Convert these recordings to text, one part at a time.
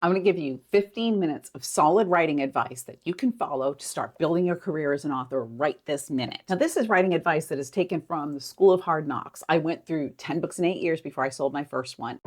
I'm going to give you 15 minutes of solid writing advice that you can follow to start building your career as an author right this minute. Now, this is writing advice that is taken from the School of Hard Knocks. I went through 10 books in 8 years before I sold my first one.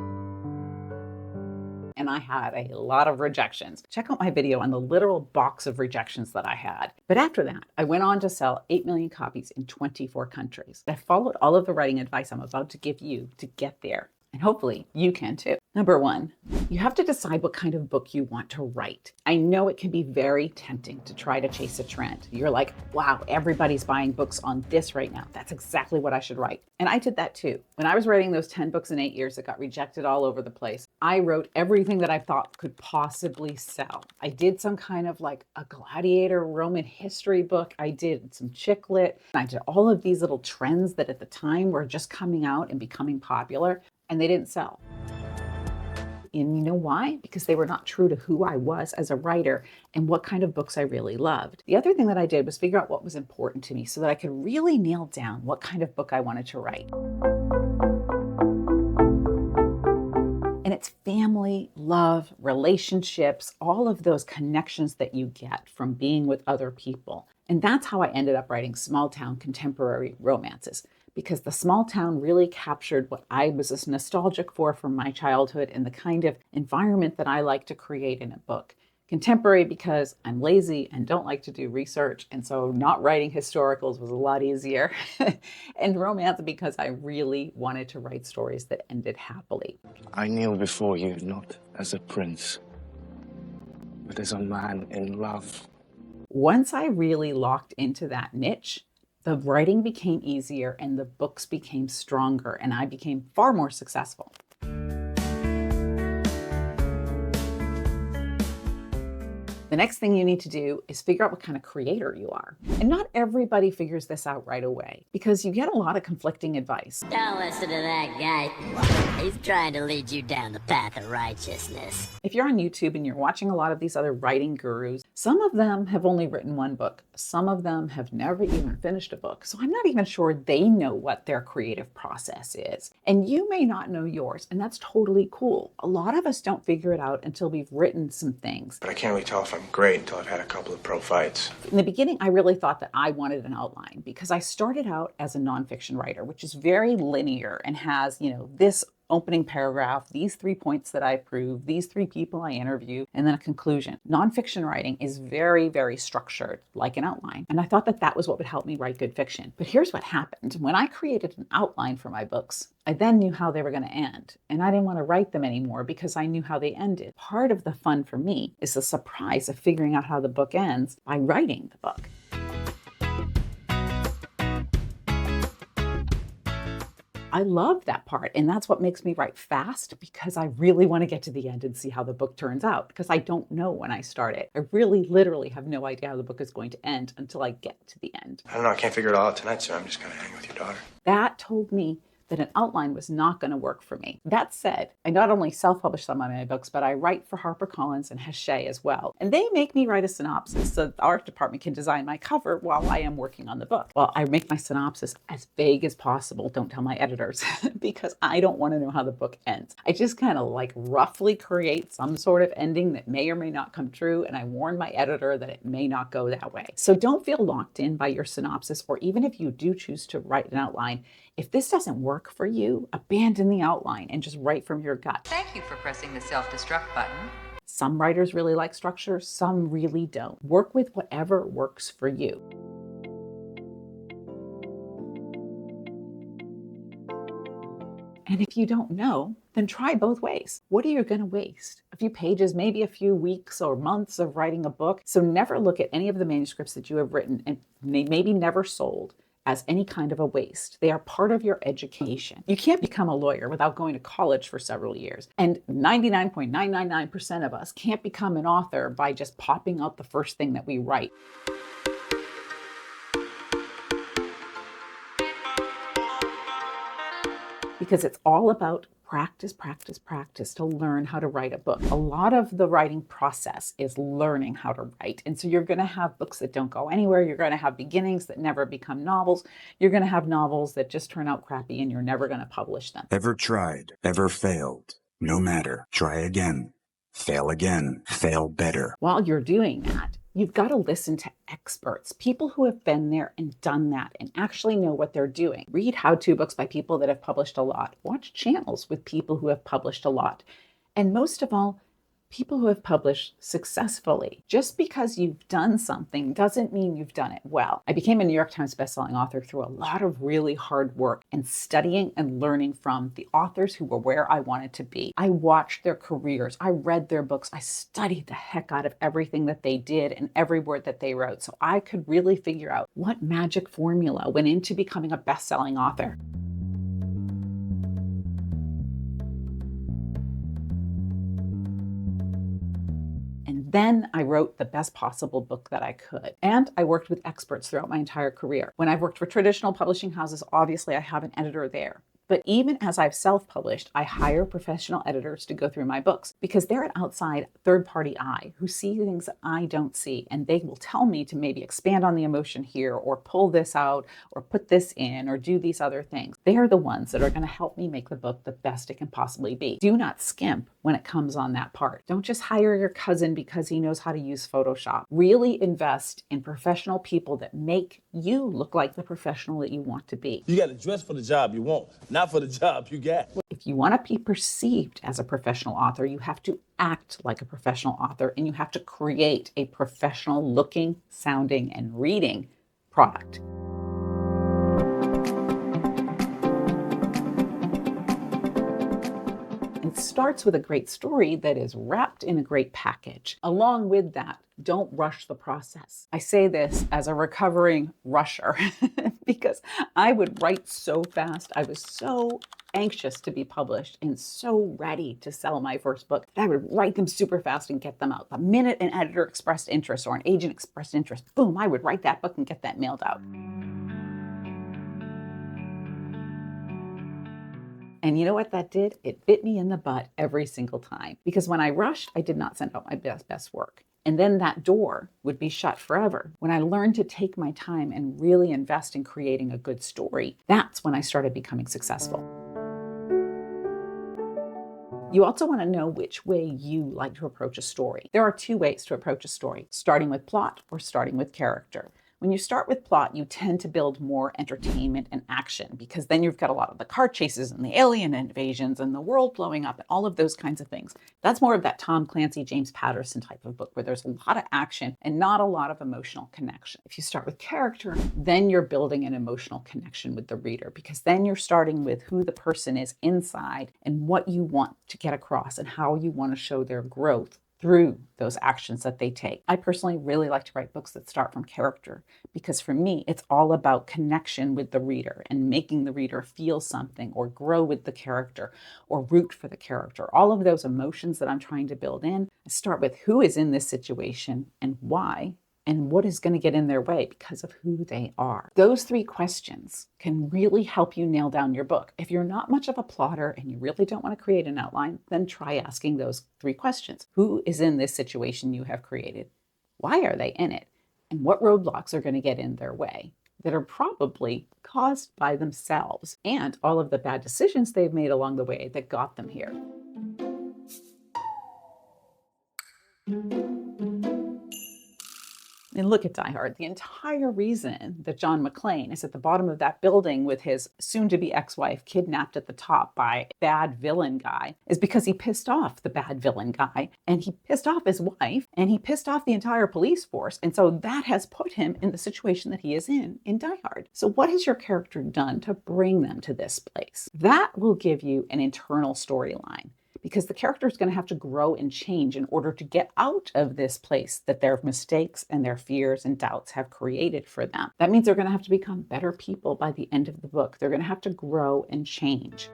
And I had a lot of rejections. Check out my video on the literal box of rejections that I had. But after that, I went on to sell 8 million copies in 24 countries. I followed all of the writing advice I'm about to give you to get there. And hopefully you can too. Number one, you have to decide what kind of book you want to write. I know it can be very tempting to try to chase a trend. You're like, wow, everybody's buying books on this right now. That's exactly what I should write. And I did that too. When I was writing those 10 books in 8 years that got rejected all over the place, I wrote everything that I thought could possibly sell. I did some kind of like a gladiator Roman history book. I did some chick lit. I did all of these little trends that at the time were just coming out and becoming popular, and they didn't sell. And you know why? Because they were not true to who I was as a writer and what kind of books I really loved. The other thing that I did was figure out what was important to me so that I could really nail down what kind of book I wanted to write. And it's family, love, relationships, all of those connections that you get from being with other people. And that's how I ended up writing small town contemporary romances, because the small town really captured what I was nostalgic for from my childhood and the kind of environment that I like to create in a book. Contemporary because I'm lazy and don't like to do research, and so not writing historicals was a lot easier. And romance because I really wanted to write stories that ended happily. I kneel before you not as a prince, but as a man in love. Once I really locked into that niche, the writing became easier and the books became stronger and I became far more successful. The next thing you need to do is figure out what kind of creator you are. And not everybody figures this out right away because you get a lot of conflicting advice. Don't listen to that guy. He's trying to lead you down the path of righteousness. If you're on YouTube and you're watching a lot of these other writing gurus, some of them have only written one book. Some of them have never even finished a book. So I'm not even sure they know what their creative process is. And you may not know yours, and that's totally cool. A lot of us don't figure it out until we've written some things. But I can't really tell if I'm great until I've had a couple of pro fights. In the beginning, I really thought that I wanted an outline because I started out as a nonfiction writer, which is very linear and has, this opening paragraph, these 3 points that I prove, these 3 people I interview, and then a conclusion. Nonfiction writing is very, very structured, like an outline. And I thought that that was what would help me write good fiction. But here's what happened. When I created an outline for my books, I then knew how they were going to end. And I didn't want to write them anymore because I knew how they ended. Part of the fun for me is the surprise of figuring out how the book ends by writing the book. I love that part. And that's what makes me write fast because I really want to get to the end and see how the book turns out because I don't know when I start it. I really literally have no idea how the book is going to end until I get to the end. I don't know, I can't figure it all out tonight, so I'm just gonna hang with your daughter. That told me that an outline was not going to work for me. That said, I not only self-publish some of my books, but I write for HarperCollins and Hachette as well. And they make me write a synopsis so the art department can design my cover while I am working on the book. Well, I make my synopsis as vague as possible. Don't tell my editors because I don't want to know how the book ends. I just kind of like roughly create some sort of ending that may or may not come true. And I warn my editor that it may not go that way. So don't feel locked in by your synopsis, or even if you do choose to write an outline, if this doesn't work for you, abandon the outline and just write from your gut. Thank you for pressing the self-destruct button. Some writers really like structure, some really don't. Work with whatever works for you. And if you don't know, then try both ways. What are you going to waste? A few pages, maybe a few weeks or months of writing a book. So never look at any of the manuscripts that you have written and maybe never sold as any kind of a waste. They are part of your education. You can't become a lawyer without going to college for several years. And 99.999% of us can't become an author by just popping out the first thing that we write. Because it's all about practice, practice, practice to learn how to write a book. A lot of the writing process is learning how to write. And so you're going to have books that don't go anywhere. You're going to have beginnings that never become novels. You're going to have novels that just turn out crappy and you're never going to publish them. Ever tried, ever failed? No matter. Try again. fail again, fail better. While you're doing that, you've got to listen to experts, people who have been there and done that and actually know what they're doing. Read how-to books by people that have published a lot. Watch channels with people who have published a lot. And most of all, people who have published successfully. Just because you've done something doesn't mean you've done it well. I became a New York Times bestselling author through a lot of really hard work and studying and learning from the authors who were where I wanted to be. I watched their careers. I read their books. I studied the heck out of everything that they did and every word that they wrote, so I could really figure out what magic formula went into becoming a best-selling author. And then I wrote the best possible book that I could. And I worked with experts throughout my entire career. When I've worked for traditional publishing houses, obviously I have an editor there. But even as I've self-published, I hire professional editors to go through my books because they're an outside third-party eye who see things that I don't see. And they will tell me to maybe expand on the emotion here or pull this out or put this in or do these other things. They are the ones that are going to help me make the book the best it can possibly be. Do not skimp when it comes on that part. Don't just hire your cousin because he knows how to use Photoshop. Really invest in professional people that make you look like the professional that you want to be. You got to dress for the job you want, not for the job you got. If you want to be perceived as a professional author, you have to act like a professional author and you have to create a professional looking, sounding, and reading product. It starts with a great story that is wrapped in a great package. Along with that, don't rush the process. I say this as a recovering rusher because I would write so fast. I was so anxious to be published and so ready to sell my first book that I would write them super fast and get them out. The minute an editor expressed interest or an agent expressed interest, boom, I would write that book and get that mailed out. And you know what that did? It bit me in the butt every single time. Because when I rushed, I did not send out my best work. And then that door would be shut forever. When I learned to take my time and really invest in creating a good story, that's when I started becoming successful. You also want to know which way you like to approach a story. There are two ways to approach a story, starting with plot or starting with character. When you start with plot, you tend to build more entertainment and action because then you've got a lot of the car chases and the alien invasions and the world blowing up and all of those kinds of things. That's more of that Tom Clancy, James Patterson type of book where there's a lot of action and not a lot of emotional connection. If you start with character, then you're building an emotional connection with the reader because then you're starting with who the person is inside and what you want to get across and how you want to show their growth through those actions that they take. I personally really like to write books that start from character because for me, it's all about connection with the reader and making the reader feel something or grow with the character or root for the character. All of those emotions that I'm trying to build in, I start with who is in this situation and why, and what is going to get in their way because of who they are. Those three questions can really help you nail down your book. If you're not much of a plotter and you really don't want to create an outline, then try asking those three questions. Who is in this situation you have created? Why are they in it? And what roadblocks are going to get in their way that are probably caused by themselves and all of the bad decisions they've made along the way that got them here. And look at Die Hard. The entire reason that John McClane is at the bottom of that building with his soon-to-be ex-wife kidnapped at the top by bad villain guy is because he pissed off the bad villain guy, and he pissed off his wife, and he pissed off the entire police force. And so that has put him in the situation that he is in Die Hard. So what has your character done to bring them to this place? That will give you an internal storyline, because the character is going to have to grow and change in order to get out of this place that their mistakes and their fears and doubts have created for them. That means they're going to have to become better people by the end of the book. They're going to have to grow and change.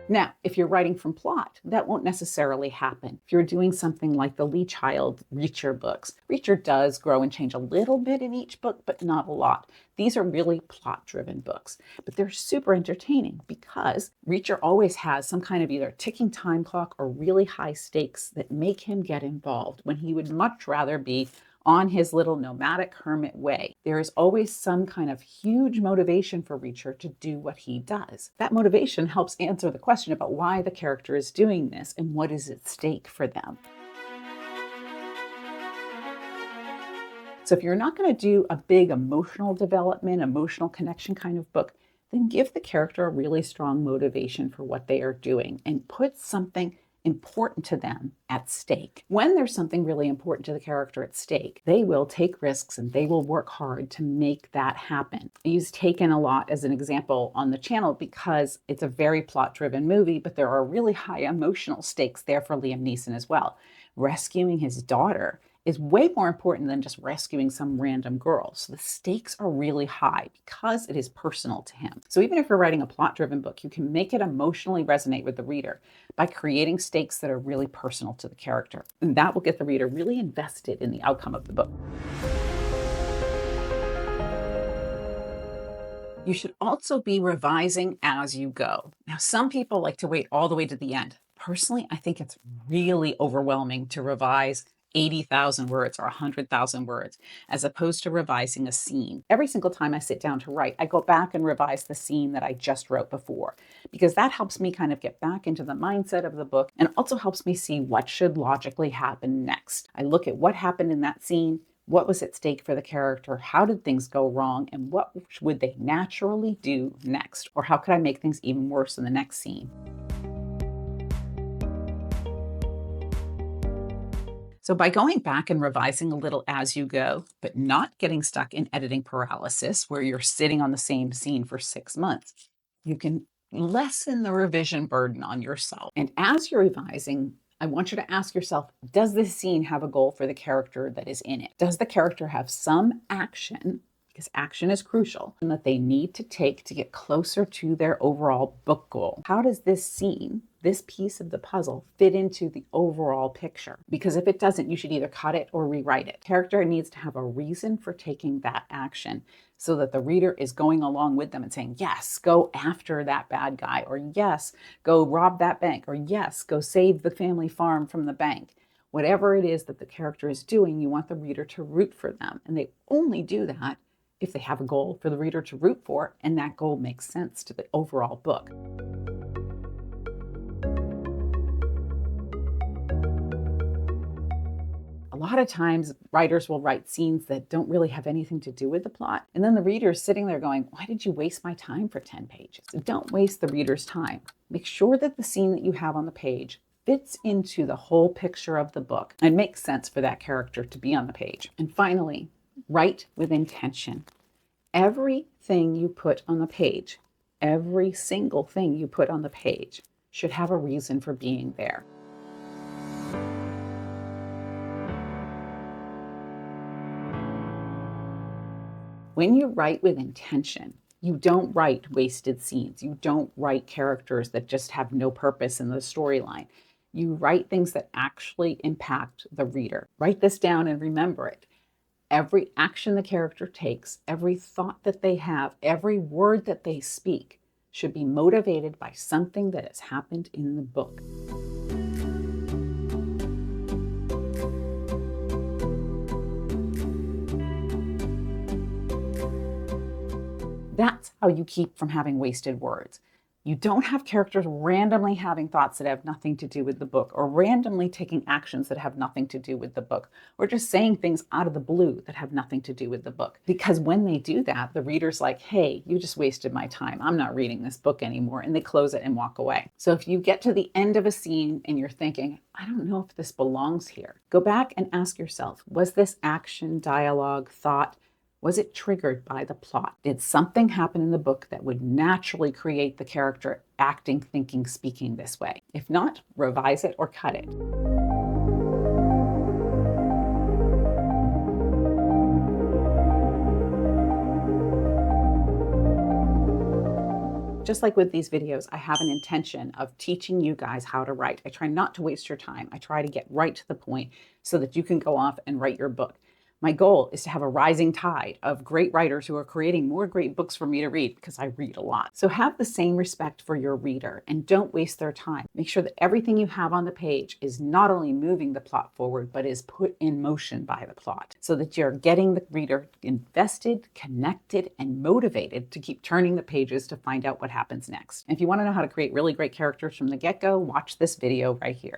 Now, if you're writing from plot, that won't necessarily happen. If you're doing something like the Lee Child Reacher books, Reacher does grow and change a little bit in each book, but not a lot. These are really plot-driven books, but they're super entertaining because Reacher always has some kind of either ticking time clock or really high stakes that make him get involved when he would much rather be on his little nomadic hermit way. There is always some kind of huge motivation for Reacher to do what he does. That motivation helps answer the question about why the character is doing this and what is at stake for them. So if you're not going to do a big emotional development, emotional connection kind of book, then give the character a really strong motivation for what they are doing and put something important to them at stake. When there's something really important to the character at stake, they will take risks and they will work hard to make that happen. I use Taken a lot as an example on the channel because it's a very plot-driven movie, but there are really high emotional stakes there for Liam Neeson as well. Rescuing his daughter is way more important than just rescuing some random girl. So the stakes are really high because it is personal to him. So even if you're writing a plot-driven book, you can make it emotionally resonate with the reader by creating stakes that are really personal to the character. And that will get the reader really invested in the outcome of the book. You should also be revising as you go. Now, some people like to wait all the way to the end. Personally, I think it's really overwhelming to revise 80,000 words or 100,000 words, as opposed to revising a scene. Every single time I sit down to write, I go back and revise the scene that I just wrote before, because that helps me kind of get back into the mindset of the book and also helps me see what should logically happen next. I look at what happened in that scene, what was at stake for the character, how did things go wrong, and what would they naturally do next? Or how could I make things even worse in the next scene? So by going back and revising a little as you go, but not getting stuck in editing paralysis where you're sitting on the same scene for 6 months, you can lessen the revision burden on yourself. And as you're revising, I want you to ask yourself, does this scene have a goal for the character that is in it? Does the character have some action, because action is crucial, and that they need to take to get closer to their overall book goal? How does this scene, this piece of the puzzle, fit into the overall picture? Because if it doesn't, you should either cut it or rewrite it. Character needs to have a reason for taking that action so that the reader is going along with them and saying, yes, go after that bad guy, or yes, go rob that bank, or yes, go save the family farm from the bank. Whatever it is that the character is doing, you want the reader to root for them. And they only do that if they have a goal for the reader to root for, and that goal makes sense to the overall book. A lot of times, writers will write scenes that don't really have anything to do with the plot. And then the reader is sitting there going, why did you waste my time for 10 pages? Don't waste the reader's time. Make sure that the scene that you have on the page fits into the whole picture of the book and makes sense for that character to be on the page. And finally, write with intention. Everything you put on the page, every single thing you put on the page should have a reason for being there. When you write with intention, you don't write wasted scenes. You don't write characters that just have no purpose in the storyline. You write things that actually impact the reader. Write this down and remember it. Every action the character takes, every thought that they have, every word that they speak should be motivated by something that has happened in the book. That's how you keep from having wasted words. You don't have characters randomly having thoughts that have nothing to do with the book, or randomly taking actions that have nothing to do with the book, or just saying things out of the blue that have nothing to do with the book. Because when they do that, the reader's like, hey, you just wasted my time. I'm not reading this book anymore. And they close it and walk away. So if you get to the end of a scene and you're thinking, I don't know if this belongs here, go back and ask yourself, was this action, dialogue, thought, was it triggered by the plot? Did something happen in the book that would naturally create the character acting, thinking, speaking this way? If not, revise it or cut it. Just like with these videos, I have an intention of teaching you guys how to write. I try not to waste your time. I try to get right to the point so that you can go off and write your book. My goal is to have a rising tide of great writers who are creating more great books for me to read, because I read a lot. So have the same respect for your reader and don't waste their time. Make sure that everything you have on the page is not only moving the plot forward, but is put in motion by the plot, so that you're getting the reader invested, connected, and motivated to keep turning the pages to find out what happens next. And if you want to know how to create really great characters from the get-go, watch this video right here.